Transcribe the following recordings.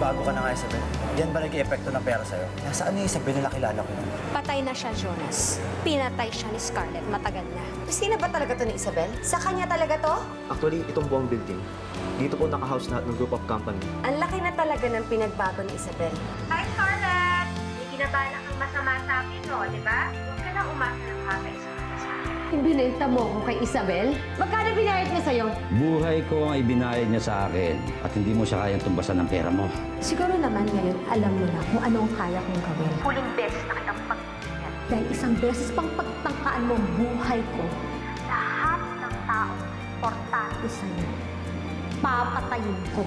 nagbago ka na nga, Isabel. Yan ba nag-i-epekto ng pera sa'yo? Nasaan ni Isabel na nakilala ko yun? Patay na siya, Jonas. Pinatay siya ni Scarlett matagal na. Sino ba talaga to ni Isabel? Sa kanya talaga to? Actually, itong buong building, dito po naka-house lahat ng group of company. Ang laki na talaga ng pinagbago ni Isabel. Hi, Scarlett! May kinabala kang masama sa akin, no? Di ba? Huwag ka lang umasa ng hagay sa Binenta mo ako kay Isabel? Magkano binayad niya sa'yo? Buhay ko ang ibinayad niya sa akin at hindi mo siya kayang tumbasan ng pera mo. Siguro naman ngayon, alam mo na kung ano ang kaya kong gawin. huling beses na kitang pagkakit. Dahil isang beses pang pagtangkaan mo ang buhay ko, Lahat ng taong importante sa'yo, papatayin ko.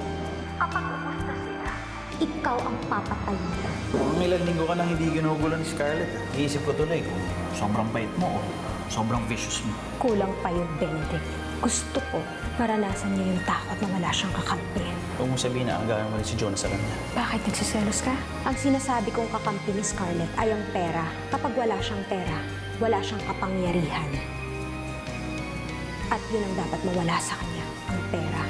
kapag ubus na sila. Ikaw ang papatayin ko. Mga ilang linggo ka nang hindi ginugulo ni Scarlett. Iisip ko tuloy kung sobrang bait mo o sobrang vicious mo. Kulang pa yun, Benedict. Gusto ko, maranasan niya yung takot na wala siyang kakampi. Huwag mong sabihin na ang gagawin mo rin si Jonas sa kanya. Bakit nagsiselos ka? Ang sinasabi kong kakampi ni Scarlett ay ang pera. Kapag wala siyang pera, wala siyang kapangyarihan. At yun ang dapat mawala sa kanya, ang pera.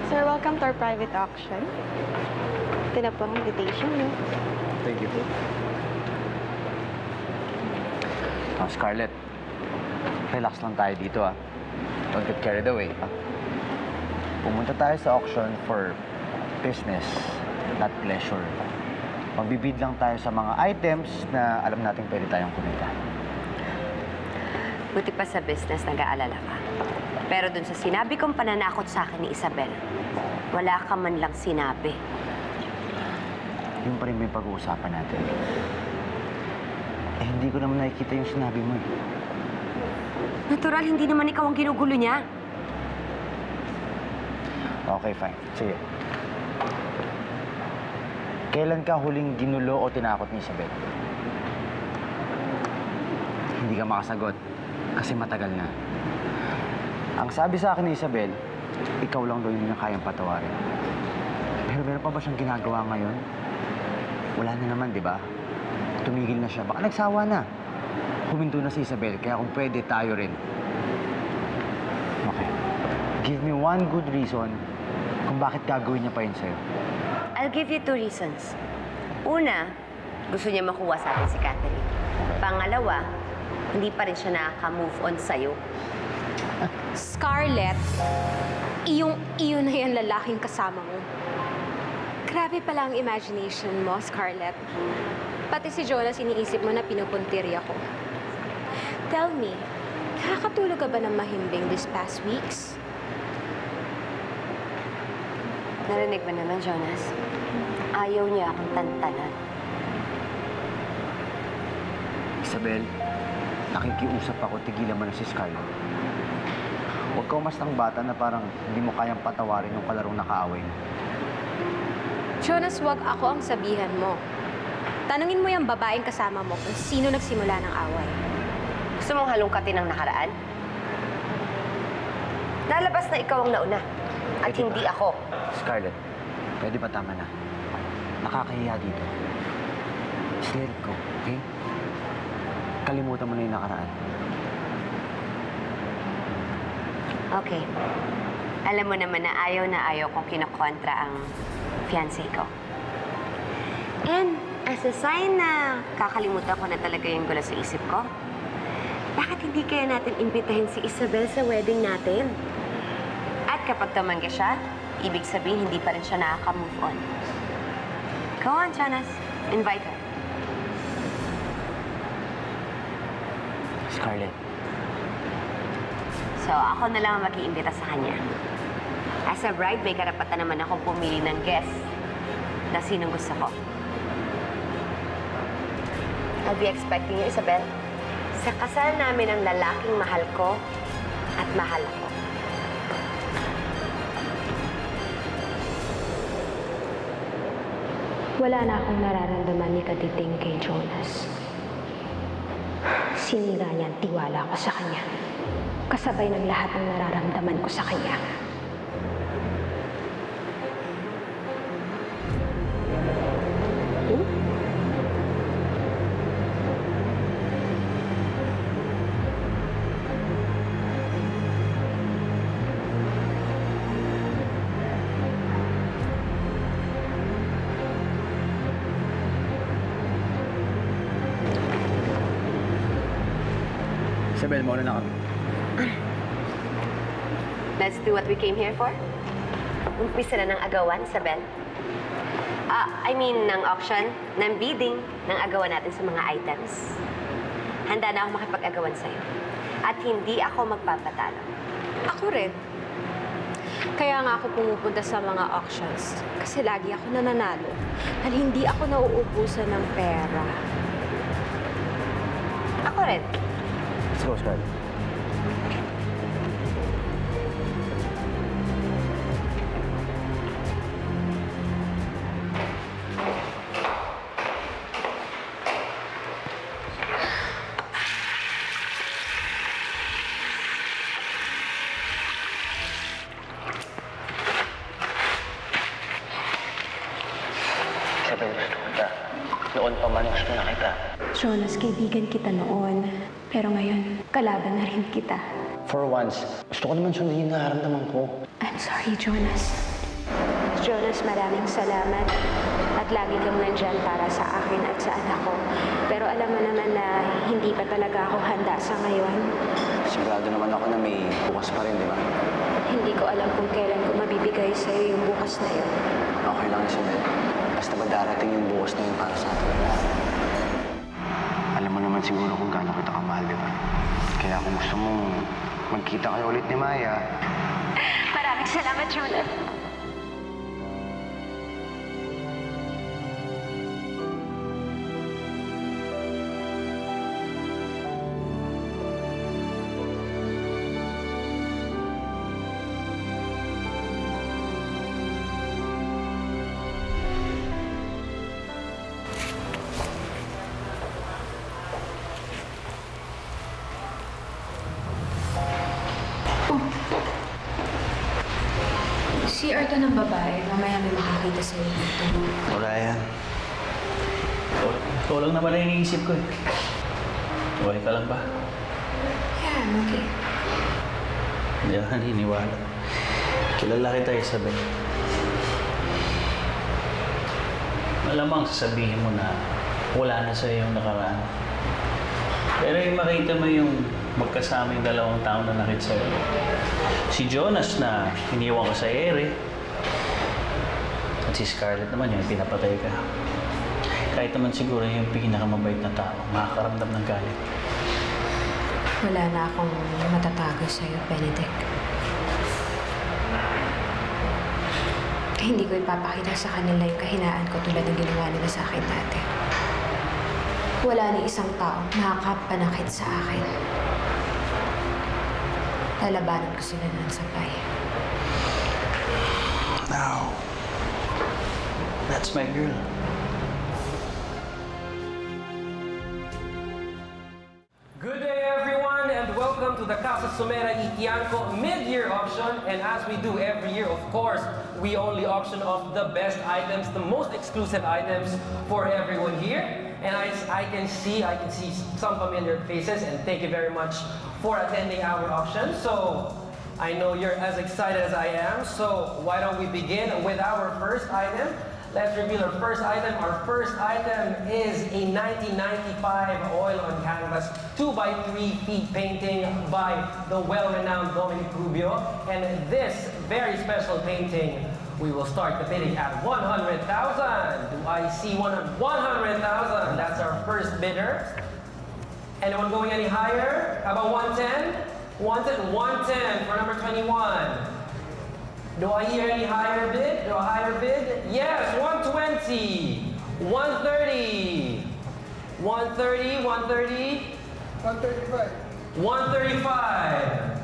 Sir, welcome to our private auction. Ito na po ang invitation niyo. Thank you po. Scarlett, relax lang tayo dito, ah. Don't get carried away, ah. Pumunta tayo sa auction for business, not pleasure. Magbibid lang tayo sa mga items na alam natin pwede tayong kumita. Buti pa sa business nag-aalala ka. Pero dun sa sinabi kong pananakot sa akin ni Isabel, wala ka man lang sinabi. Yun pa rin may pag-uusapan natin. Eh, hindi ko naman nakikita yung sinabi mo, eh. Natural, hindi naman ikaw ang ginugulo niya. Okay, fine. Sige. Kailan ka huling ginulo o tinakot ni Isabel? Hindi ka makasagot kasi matagal na. Ang sabi sa akin ni Isabel, ikaw lang daw hindi na kayang patawarin. Pero meron pa ba siyang ginagawa ngayon? Wala na naman, di ba? Tumigil na siya. Baka nagsawa na. Huminto na si Isabel, kaya kung pwede, tayo rin. Okay. Give me one good reason kung bakit gagawin niya pa yun sa'yo. I'll give you 2 reasons. Una, gusto niya makuha sa atin si Catherine. Pangalawa, hindi pa rin siya nakaka-move on sa'yo. Scarlett, iyong-iyo na yan lalaking kasama mo. Grabe pala ang imagination mo, Scarlett. Pati si Jonas iniisip mo na pinupuntirya ko. Tell me, nakakatulog ka ba ng mahimbing this past weeks? Narinig mo naman, Jonas? Ayaw niya akong tantanan. Isabel, nakikiusap ako, tigilan mo na si Scarlett. Huwag ka umastang bata na parang hindi mo kayang patawarin yung kalarong nakaaway mo. Jonas, wag ako ang sabihan mo. Tanungin mo yung babaeng kasama mo kung sino nagsimula ng away. Gusto mong halongkatin ang nakaraan? Lalabas na ikaw ang nauna. At Pwede hindi ba? ako. Scarlett, pwede ba tama na? Nakakahiya dito. Just let it go, okay? Kalimutan mo na yung nakaraan. Okay. Alam mo naman na ayaw kong kinokontra ang fiancé ko. And as a sign na kakalimutan ko na talaga yung gulo sa isip ko, bakit hindi kaya natin imbitahin si Isabel sa wedding natin? At kapag tumanggi siya, ibig sabihin hindi pa rin siya nakaka-move on. Go on, Jonas. Invite her. Scarlett, So, ako na lang ang mag-iimbita sa kanya. As a bride, may karapatan naman akong pumili ng guest na sinong gusto ko. I'll be expecting you, Isabel. Sa kasal namin ang lalaking mahal ko at mahal ako. Wala na akong nararamdaman ni Katiting kay Jonas. Sinira niya ang tiwala ko sa kanya. Kasabay ng lahat ng nararamdaman ko sa kanya. Isabel, mauna na kami. Let's do what we came here for. Umpisa na ng agawan, Isabel. Ng auction, ng bidding, ng agawan natin sa mga items. Handa na ako makipag-agawan sa'yo. At hindi ako magpapatalo. Ako rin. Kaya nga ako pumupunta sa mga auctions. Kasi lagi ako nananalo. Dahil hindi ako nauubusan ng pera. Ako rin. Let's go, Scarlett. Isabel, gusto kita. Noon pa man gusto na kita. Jonas, kaibigan kita noon. Pero ngayon, kalaban na rin kita. For once, gusto ko naman sundin yung nararamdaman ko. I'm sorry, Jonas. Jonas, maraming salamat. At lagi kang nandyan para sa akin at sa anak ko. Pero alam mo naman na hindi pa talaga ako handa sa ngayon. Sigurado naman ako na may bukas pa rin, di ba? Hindi ko alam kung kailan ko mabibigay sa'yo yung bukas na yun. Okay lang, Isabel. Basta ba darating yung bukas na yun para sa atin? Alam mo naman siguro kung gaano kita kamahal, di ba? Kaya kung gusto mong magkita kayo ulit ni Maya, Maraming salamat, Jonas. CR to ng babae. Mamaya may makakita sa'yo dito. Wala yan. Ikaw lang naman ang iniisip ko eh. Okay ka lang ba? Yeah, I'm okay. Hindi ako naniniwala. Kilala kita, Isabel. Malamang sasabihin mo na wala na sa iyong nakaraan. Pero yung makita mo yung magkasama yung dalawang tao na nakit sa'yo. Si Jonas na iniwan ka sa ere. At si Scarlett naman yung pinapatay ka. Kahit naman siguro yung pinakamabait na tao, makakaramdam ng galit. Wala na akong matatago sa'yo, Benedict. Hindi ko ipapakita sa kanila yung kahinaan ko tulad ng ginawa nila sa akin dati. Wala ni isang tao makakapanakit sa akin. Lalabanan ko sila ng sabay. Now, that's my girl. Good day, everyone, and welcome to the Casa Sumera y Tianco mid-year auction. And as we do every year, of course, we only auction off the best items, the most exclusive items for everyone here. And I can see some familiar faces, and thank you very much for attending our auction. So I know you're as excited as I am. So why don't we begin with our first item? Let's reveal our first item. Our first item is a 1995 oil on canvas 2x3 feet painting by the well-renowned Dominic Rubio. And this very special painting, we will start the bidding at 100,000. Do I see 100,000? That's our first bidder. Anyone going any higher? How about 110? 110 for number 21. Do I hear any higher bid? Do a higher bid? Yes, 120. 130. 130, 130. 135. 135.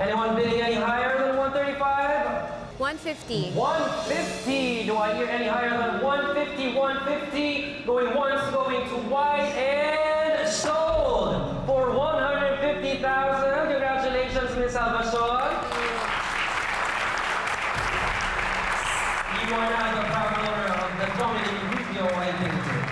Anyone bidding any higher than 135? 150. 150. Do I hear any higher than 150? 150. Going once, going twice, and sold for 150,000. Congratulations, Miss Albason. You are now the proud owner of the Dominic Rubio oil painting.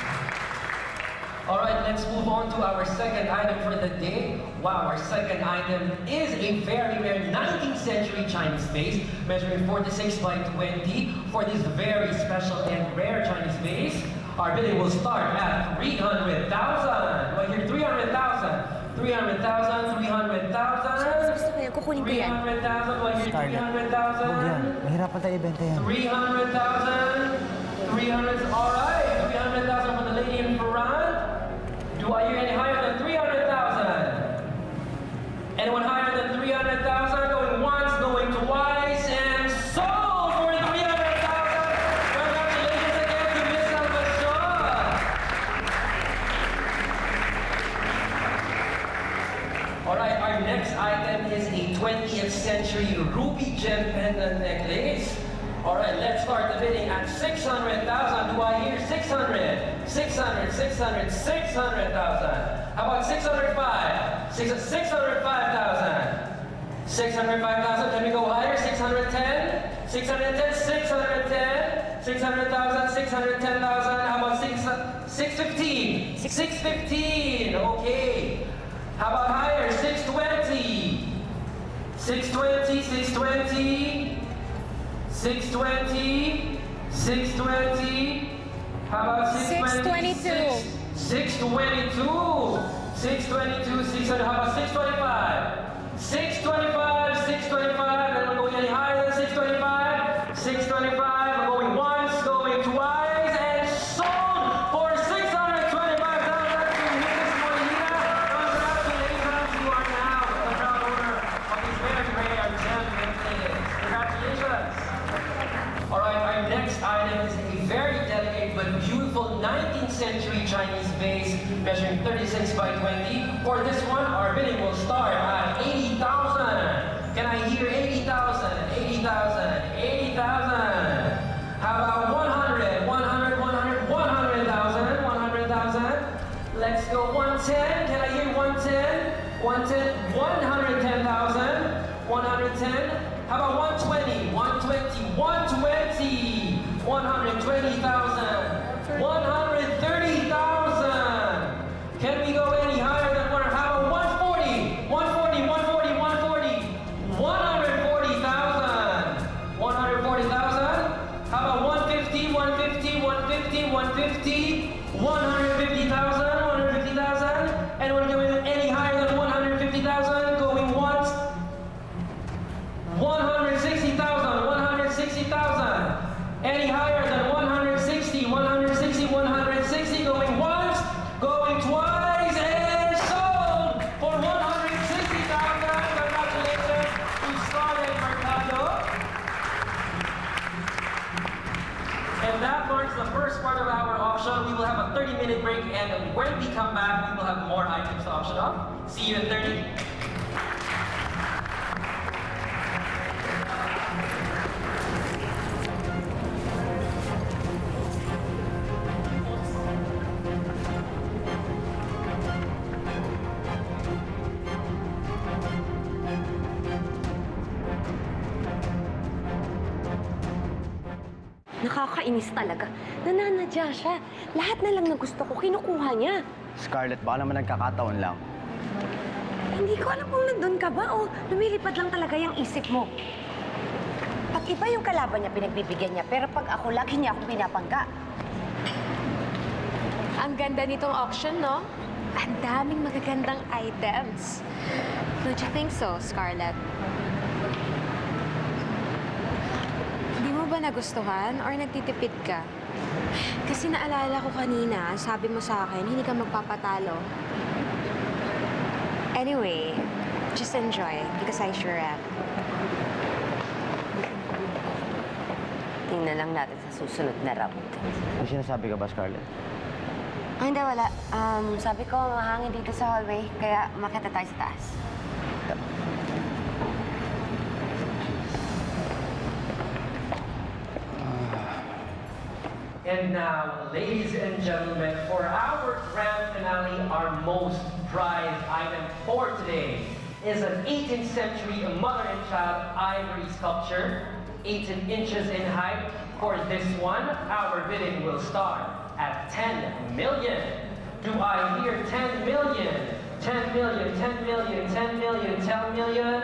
All right, let's move on to our second item for the day. Wow, our second item is a very rare 19th century Chinese vase, measuring 46 by 20. For this very special and rare Chinese vase, our bidding will start at 300,000. Do I hear 300,000? 300,000, 300,000. Gusto ko yan, kukunin ko yan. 300,000, do I hear 300,000? Mahirapan tayo ibenta yan. 300,000. 300, all right. 300,000 for the lady in front. Do I hear any higher than 300,000? Anyone higher than 300,000? Going once, going twice, and sold for 300,000. Congratulations again to Miss Salvacion. All right, our next item is a 20th century ruby gem pendant necklace. All right, let's start the bidding at 600,000. Do I hear 600? 600, 600, 600,000. How about 605? 605,000. 605,000. Can we go higher? 610? 610, 610. 600,000, 610,000. How about 615? 615. Okay. How about higher? 620. 620, 620. 620, 620. How about 620? 622. 622, 600. How about 625? 625, 625. And we're going any higher than 625. 625. We're going once, going twice, and sold for 625,000 to Mrs. Molina. Congratulations, you are now the proud owner of this very rare gem necklace. Congratulations. All right, our next item is a very delicate but beautiful 19th century Chinese vase measuring 36 by 20. For this one, our bidding will start at 80,000. Can I hear 80,000? 80,000, 80,000. How about 100, 100, 100, 100,000, 100,000. Let's go 110. Can I hear 110? 110, 110,000, 110. How about 120, 120, 120, 120,000, 130,000. Can we go any higher than one? How about 140, 140, 140, 140, 140,000, 140,000. How about 150, 150, 150, 150, 150,000, 150,000. Anyone going any higher than 150,000? Going once. 160,000, 160,000. Any higher than 160, 160, 160. Going once, going twice, and sold for 160,000. Congratulations to Scarlett Mercado. And that marks the first part of our auction. We will have a 30-minute break, and when we come back, we will have more items to auction off. See you in 30. Nakakainis talaga. Nananadya siya. Lahat na lang na gusto ko, kinukuha niya. Scarlett, baka naman nagkakataon lang. Hindi ko alam kung nandun ka ba o lumilipad lang talaga yung isip mo. Pag iba yung kalaban niya, pinagbibigyan niya. Pero pag ako, lagi niya akong pinapangga. Ang ganda nitong auction, no? Ang daming magagandang items. Don't you think so, Scarlett? Hindi mo ba nagustuhan or nagtitipid ka? Kasi naalala ko kanina, sabi mo sa akin, hindi ka magpapatalo. Anyway, just enjoy because I sure am. Tingnan lang natin sa susunod na round. May sinasabi ka ba, Scarlett? Ay, hindi, wala. Sabi ko, mahangin dito sa hallway, kaya makita tayo sa taas. And now, ladies and gentlemen, for our grand finale, our most prized item for today is an 18th century mother and child ivory sculpture, 18 inches in height. For this one, our bidding will start at 10 million. Do I hear 10 million? 10 million, 10 million, 10 million, 10 million.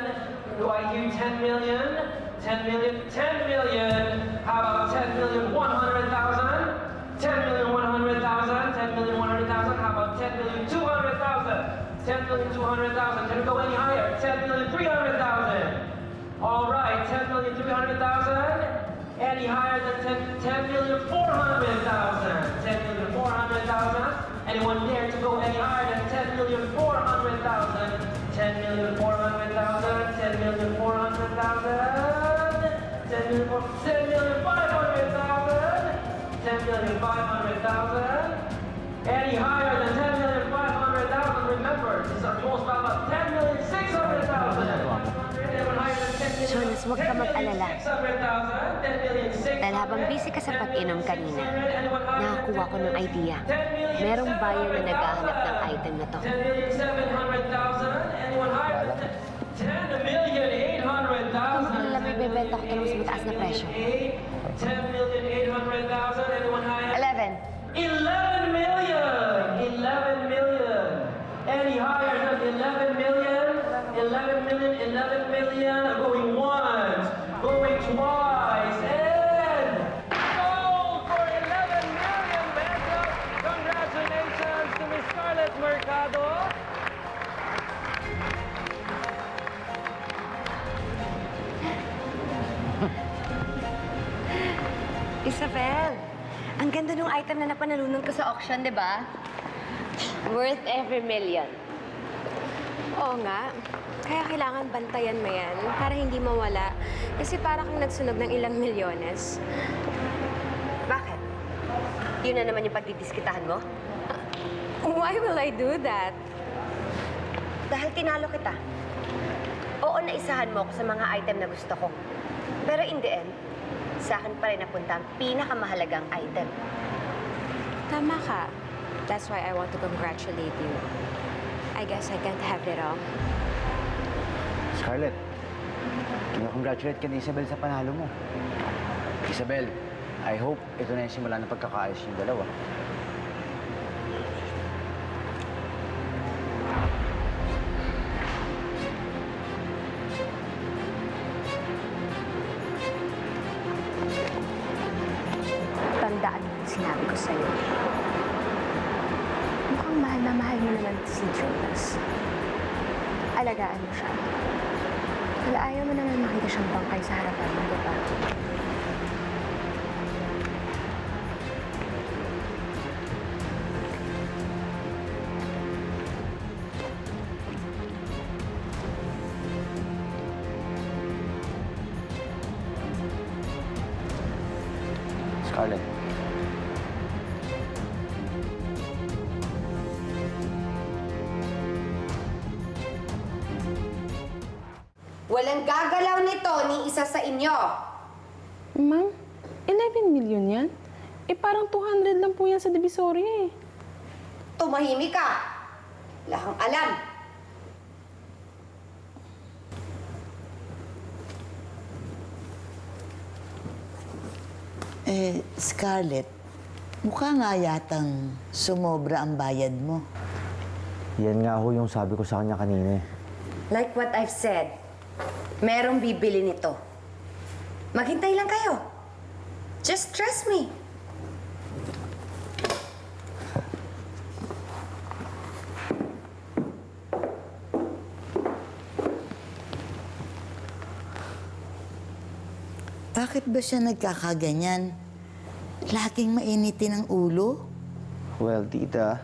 Do I hear 10 million? 10 million, 10 million. How about 10 million, 100,000? 10 million, 100,000. 10 million, 100,000. How about 10 million, 200,000? 10,200,000. Can we go any higher? 10,300,000. All right, 10,300,000. Any higher than 10,400,000. 10,400,000. Anyone dare to go any higher than 10,400,000? 10,400,000. 10,400,000. 10,500,000. 10,500,000. Any higher than 10,500,000, remember, this is our most about 10,600,000. Jonas, huwag ka mag-alala. Dahil habang busy ka sa pag-inom kanina, nakakuha ko ng idea. Merong buyer na naghahanap ng item na to. 10,800,000. Kung makalala, may bebenta ko ito sa mataas na presyo. 10,800,000. Anyone higher? 11. 11 million! 11 million! Any higher than 11 million? 11 million, 11 million. Going once, going twice, and sold for 11 million pesos! Congratulations to Miss Scarlett Mercado! Isabel, ang ganda ng item na napanalunan ko sa auction, di ba? Worth every million. Oo nga. Kaya kailangan bantayan mo yan para hindi mawala. Kasi para kang nagsunog ng ilang milyones. Bakit? Yun na naman yung pagdidiskitahan mo? Why will I do that? Dahil tinalo kita. Oo, naisahan mo ako sa mga item na gusto ko. Pero in the end, sa akin pa rin napunta ang pinakamahalagang item. Tama ka. That's why I want to congratulate you. I guess I can't have it all. Scarlett, kina-congratulate ka ni Isabel sa panalo mo. Isabel, I hope ito na yung simula ng pagkakaayos yung dalawa. Tandaan mo yung sinabi ko sa'yo. Mukhang mahal na mahal mo naman si Jonas. Alagaan mo siya. Wala, ayaw mo naman makita siyang bangkay sa harapan mo, di ba? Scarlett, Walang gagalaw nito ni isa sa inyo. Ma'am, 11 million yan? Eh, parang 200 lang po yan sa Divisoria eh. Tumahimik ka. Wala kang alam. Scarlett, mukha nga yatang sumobra ang bayad mo. yan nga ho yung sabi ko sa kanya kanina eh. Like what I've said, merong bibili nito. Maghintay lang kayo. Just trust me. Bakit ba siya nagkakaganyan? Laging mainitin ang ulo? Well, tita,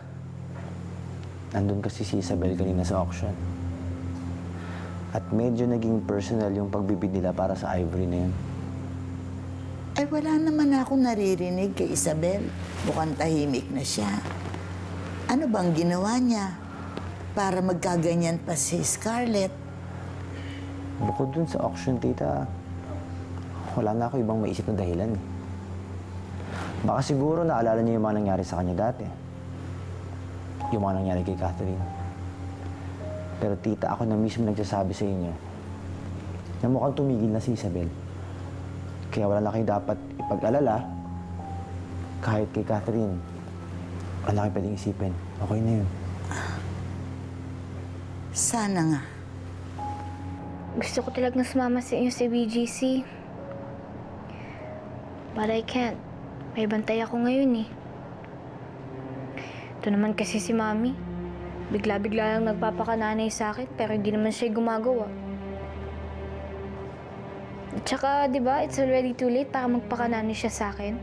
nandun kasi si Isabel kanina sa auction. At medyo naging personal yung pagbibid nila para sa ivory na yun. Ay, wala naman akong naririnig kay Isabel. Mukhang tahimik na siya. Ano bang ginawa niya para magkaganyan pa si Scarlett? Bukod dun sa auction, tita, wala na ako ibang maisip na dahilan eh. Baka siguro naalala niyo yung mga nangyari sa kanya dati. Yung mga nangyari kay Catherine. Pero tita, ako na mismo nagsasabi sa inyo na mukhang tumigil na si Isabel. Kaya wala na kayo dapat ipag-alala kahit kay Catherine. Wala na kayo pwedeng isipin. Okay na yun. Sana nga. Gusto ko talagang sumama sa inyo sa BGC. But I can't. May bantay ako ngayon eh. Ito naman kasi si Mami. Bigla-bigla lang nagpapakananay sa akin, pero hindi naman siya gumagawa. At saka, di ba, it's already too late para magpakananay siya sa akin.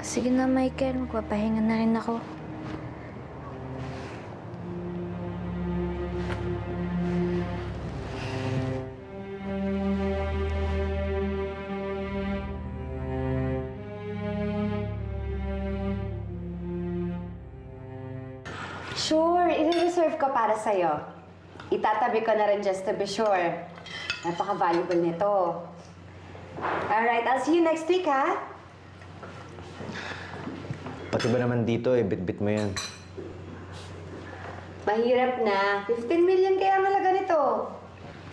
Sige na, Michael. Magpapahinga na rin ako. Sure, i-reserve ko para sa'yo. Itatabi ko na rin just to be sure. Napaka-valuable nito. Alright, I'll see you next week, ha? Pati ba naman dito bit-bit mo yan? Mahirap na. 15 million kaya ang halaga nito.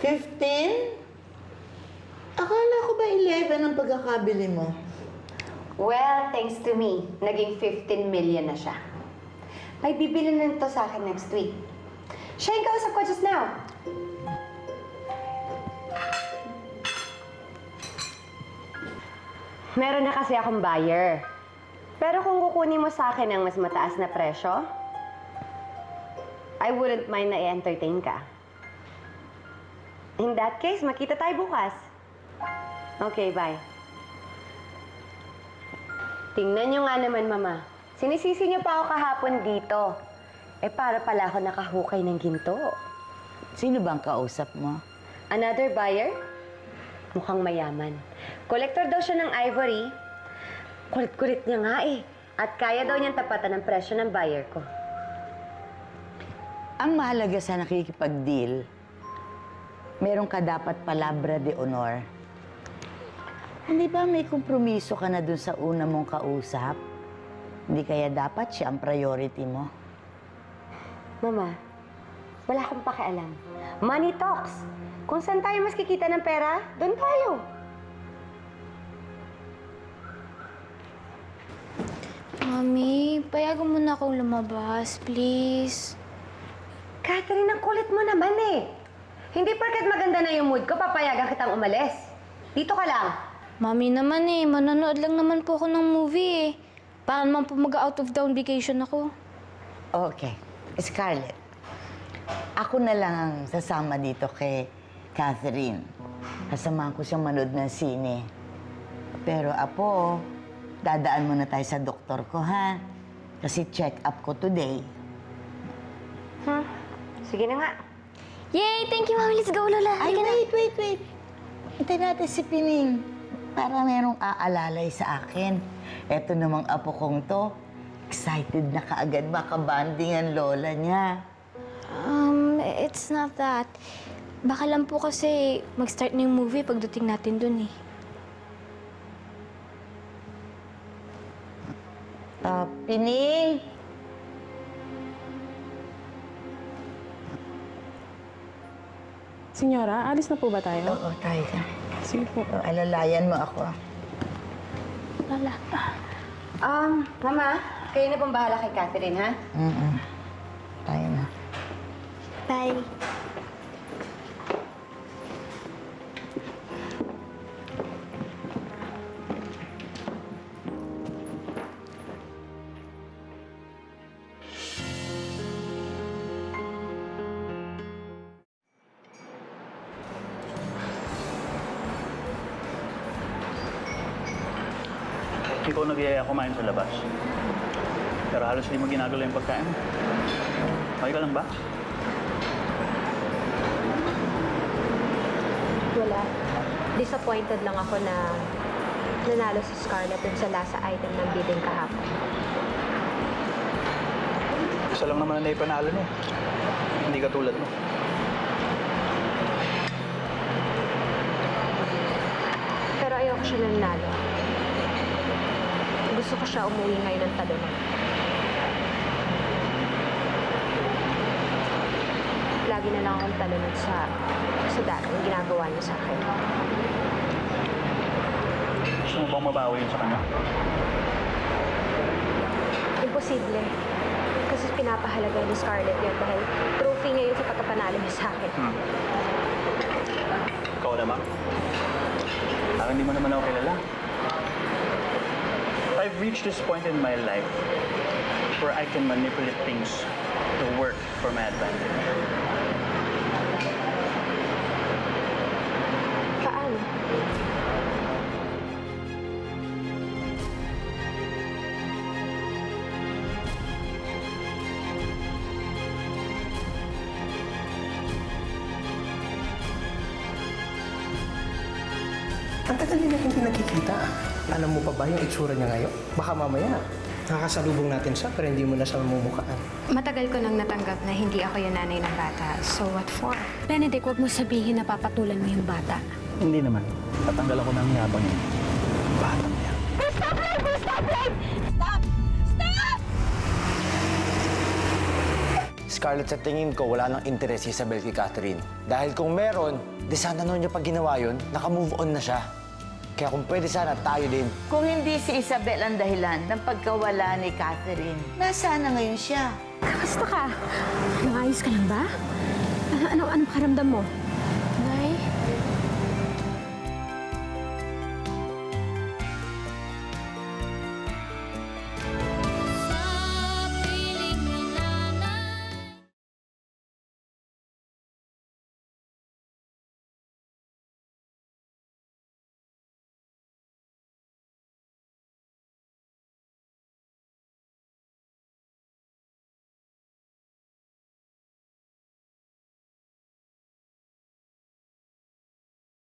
15? Akala ko ba 11 ang pagkakabili mo? Well, thanks to me, naging 15 million na siya. May bibili na nito sa akin next week. Siya yung kausap ko just now. Meron na kasi akong buyer. Pero kung kukunin mo sa akin ang mas mataas na presyo, I wouldn't mind na i-entertain ka. In that case, makita tayo bukas. Okay, bye. Tingnan nyo nga naman, Mama. Sinisisi niyo pa ako kahapon dito. Para pala ako nakahukay ng ginto. Sino bang kausap mo? Another buyer? Mukhang mayaman. Collector daw siya ng ivory. Kulit-kulit niya nga At kaya daw niyang tapatan ng presyo ng buyer ko. Ang mahalaga sa nakikipag-deal, meron ka dapat palabra de honor. Hindi ba may kompromiso ka na dun sa una mong kausap? Hindi kaya dapat siya ang priority mo? Mama, wala akong pakialam. Money talks. Kung saan tayo mas kikita ng pera, doon tayo. Mami, payagan mo na akong lumabas, please. Catherine, ang kulit mo naman Hindi porket maganda na yung mood ko, papayagan kitang umalis. Dito ka lang. Mami naman manonood lang naman po ako ng movie Para naman po mag-out of town vacation ako. Okay. Scarlett, ako na lang ang sasama dito kay Catherine. Kasamahan ko siyang manood ng sine. Pero Apo, dadaan muna tayo sa doktor ko, ha? Kasi check-up ko today. Sige na nga. Yay! Thank you, Mami. Let's go, Lola. Ay, wait. Hintay natin si Pining. Para merong aalalay sa akin. Eto namang apo kong to, excited na kaagad makabanding ang lola niya. It's not that. Baka lang po kasi mag-start na yung movie pagdating natin dun Pining! Senyora, alis na po ba tayo? Oo, tayo na. Sige po. Alalayan mo ako. Lola. Mama, kayo na pong bahala kay Catherine, ha? Tayo na. Bye. Ikaw nag-iaya kumain sa labas. Pero halos hindi mo ginagalaw yung pagkain. Okay ka lang ba? Wala. Disappointed lang ako na nanalo si Scarlett dun sa last item ng bidding kahapon. Isa lang naman na ipanalo no. Hindi ka tulad mo. Pero ayoko siya nanalo. Gusto ko siya umuwi ngayon ng talunan. Lagi na lang akong talunan sa dati yung ginagawa niya sa akin. Gusto mo bang mabawi yun sa kanya? Imposible. Kasi pinapahalaga ni Scarlett yun dahil trophy ngayon sa pagkapanalo niya sa akin. Ikaw naman? Parang hindi mo naman ako kilala. I've reached this point in my life where I can manipulate things to work for my advantage. Paano? Ang tagal nila hindi nakikita. Alam mo pa ba yung itsura niya ngayon? Baka mamaya, nakakasalubong natin siya pero hindi mo na siya mamumukhaan. Matagal ko nang natanggap na hindi ako yung nanay ng bata. So what for? Benedict, huwag mo sabihin na papatulan mo yung bata. Hindi naman. Tatanggal ako ng yabang yun. Batang yan. Scarlett, sa tingin ko, wala nang interes si Isabel kay Catherine. Dahil kung meron, di sana noon niya pag ginawa yun, naka-move on na siya. Kaya kung pwede sana, tayo din. Kung hindi si Isabel ang dahilan ng pagkawala ni Catherine, nasaan na ngayon siya? Kamusta ka? Maayos ka lang ba? Anong pakiramdam mo?